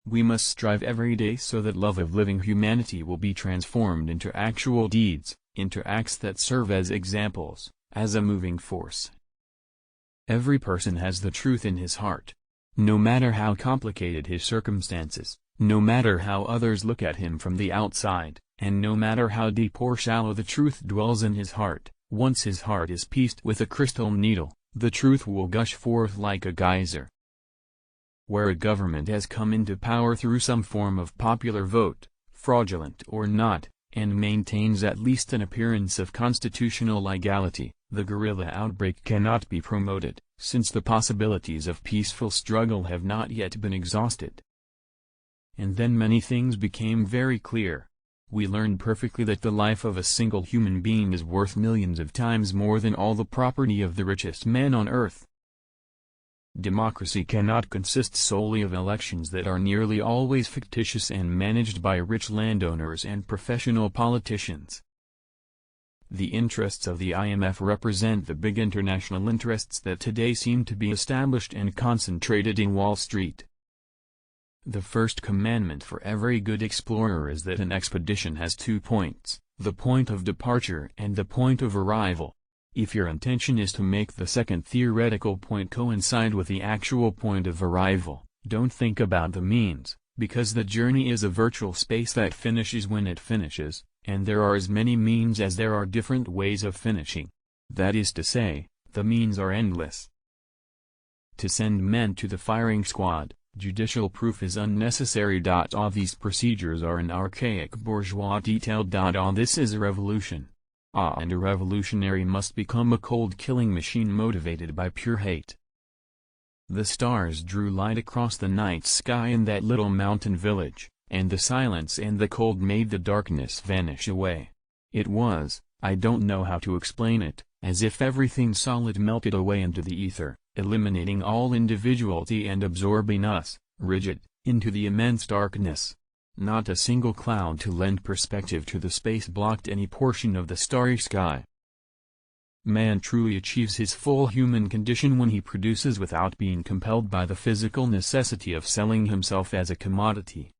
We must strive every day so that love of living humanity will be transformed into actual deeds, into acts that serve as examples, as a moving force. Every person has the truth in his heart. No matter how complicated his circumstances, no matter how others look at him from the outside, and no matter how deep or shallow the truth dwells in his heart, once his heart is pieced with a crystal needle, the truth will gush forth like a geyser. Where a government has come into power through some form of popular vote, fraudulent or not, and maintains at least an appearance of constitutional legality, the guerrilla outbreak cannot be promoted, since the possibilities of peaceful struggle have not yet been exhausted. And then many things became very clear. We learned perfectly that the life of a single human being is worth millions of times more than all the property of the richest man on earth. Democracy cannot consist solely of elections that are nearly always fictitious and managed by rich landowners and professional politicians. The interests of the IMF represent the big international interests that today seem to be established and concentrated in Wall Street. The first commandment for every good explorer is that an expedition has 2 points, the point of departure and the point of arrival. If your intention is to make the second theoretical point coincide with the actual point of arrival, don't think about the means, because the journey is a virtual space that finishes when it finishes, and there are as many means as there are different ways of finishing. That is to say, the means are endless. To send men to the firing squad, judicial proof is unnecessary. All these procedures are an archaic bourgeois detail. All this is a revolution. And a revolutionary must become a cold killing machine motivated by pure hate. The stars drew light across the night sky in that little mountain village, and the silence and the cold made the darkness vanish away. It was, I don't know how to explain it, as if everything solid melted away into the ether, eliminating all individuality and absorbing us, rigid, into the immense darkness. Not a single cloud to lend perspective to the space blocked any portion of the starry sky. Man truly achieves his full human condition when he produces without being compelled by the physical necessity of selling himself as a commodity.